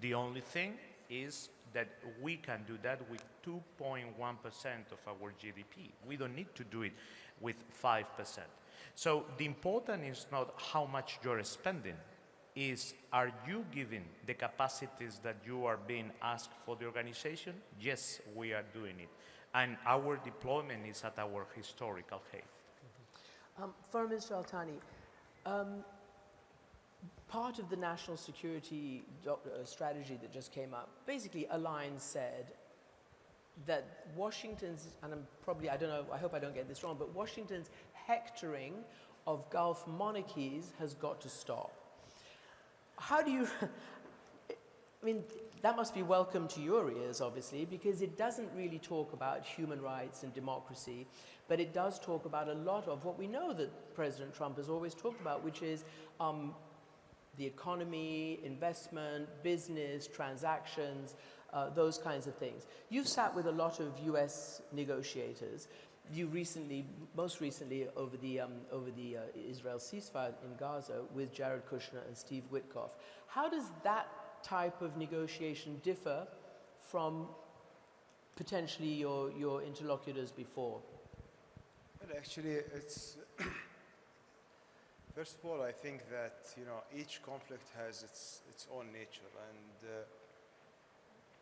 The only thing is that we can do that with 2.1% of our GDP. We don't need to do it with 5%. So the important is not how much you're spending, is are you giving the capacities that you are being asked for the organization? Yes, we are doing it. And our deployment is at our historical height. For Mr. Al Thani, part of the national security strategy that just came up, basically a line said that Washington's, and I don't know, I hope I don't get this wrong, but Washington's hectoring of Gulf monarchies has got to stop. How do you, I mean, that must be welcome to your ears, obviously, because it doesn't really talk about human rights and democracy, but it does talk about a lot of what we know that President Trump has always talked about, which is the economy, investment, business, transactions, those kinds of things. You've sat with a lot of US negotiators. You recently, most recently over the Israel ceasefire in Gaza with Jared Kushner and Steve Witkoff. How does that type of negotiation differ from potentially your interlocutors before? Well, actually, it's first of all, I think that each conflict has its own nature, and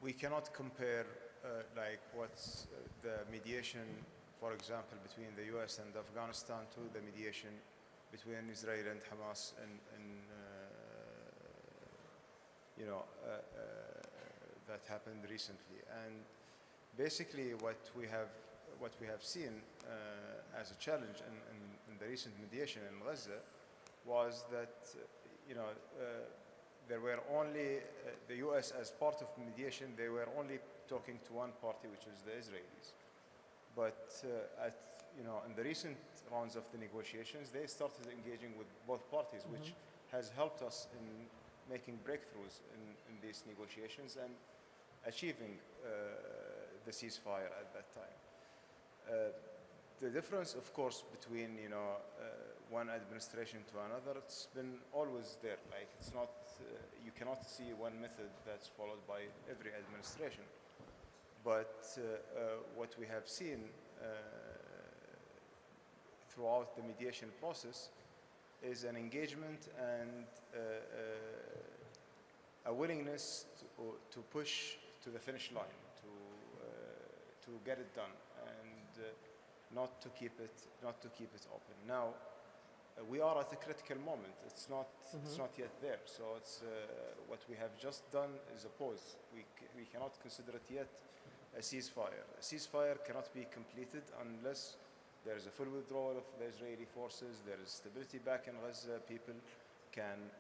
we cannot compare like what's the mediation, for example, between the U.S. and Afghanistan to the mediation between Israel and Hamas, and that happened recently. And basically, what we have seen as a challenge in the recent mediation in Gaza was that there were only the U.S. as part of mediation. They were only talking to one party, which is the Israelis. But in the recent rounds of the negotiations, they started engaging with both parties, which has helped us in making breakthroughs in these negotiations and achieving the ceasefire at that time. The difference, of course, between one administration to another, it's been always there. Like, it's not you cannot see one method that's followed by every administration. But what we have seen throughout the mediation process is an engagement and a willingness to push to the finish line, to get it done, and not to keep it open. Now, we are at a critical moment. It's not yet there. So it's what we have just done is a pause. We cannot consider it yet a ceasefire. A ceasefire cannot be completed unless there is a full withdrawal of the Israeli forces, there is stability back in Gaza, people can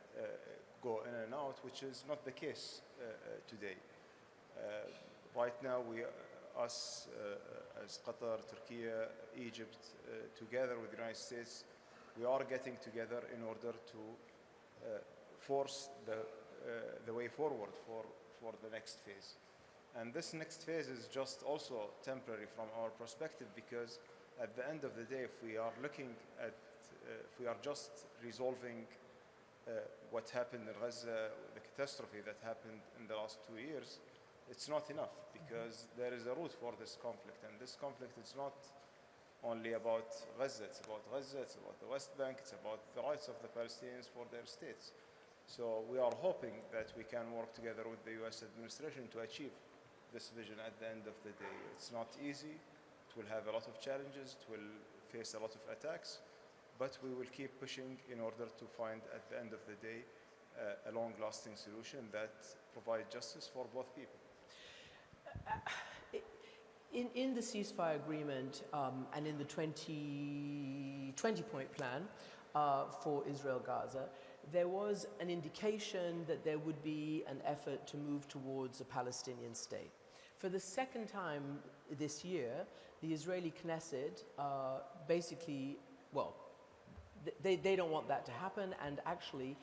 go in and out, which is not the case today. Right now, us as Qatar, Turkey, Egypt, together with the United States, we are getting together in order to force the way forward for the next phase. And this next phase is just also temporary from our perspective, because at the end of the day, if we are looking at, if we are just resolving what happened in Gaza, the catastrophe that happened in the last 2 years, it's not enough, because there is a root for this conflict. And this conflict is not only about Gaza, it's about the West Bank, it's about the rights of the Palestinians for their states. So we are hoping that we can work together with the US administration to achieve this vision at the end of the day. It's not easy, it will have a lot of challenges, it will face a lot of attacks, but we will keep pushing in order to find, at the end of the day, a long-lasting solution that provides justice for both people. In the ceasefire agreement and in the 20-point plan for Israel-Gaza, there was an indication that there would be an effort to move towards a Palestinian state. For the second time this year, the Israeli Knesset basically, well, they don't want that to happen, and actually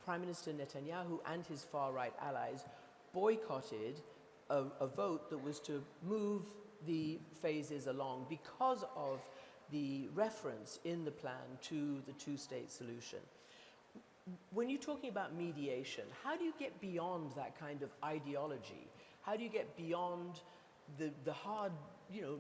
Prime Minister Netanyahu and his far-right allies boycotted a vote that was to move the phases along because of the reference in the plan to the two-state solution. when you're talking about mediation, how do you get beyond that kind of ideology? How do you get beyond the hard, you know,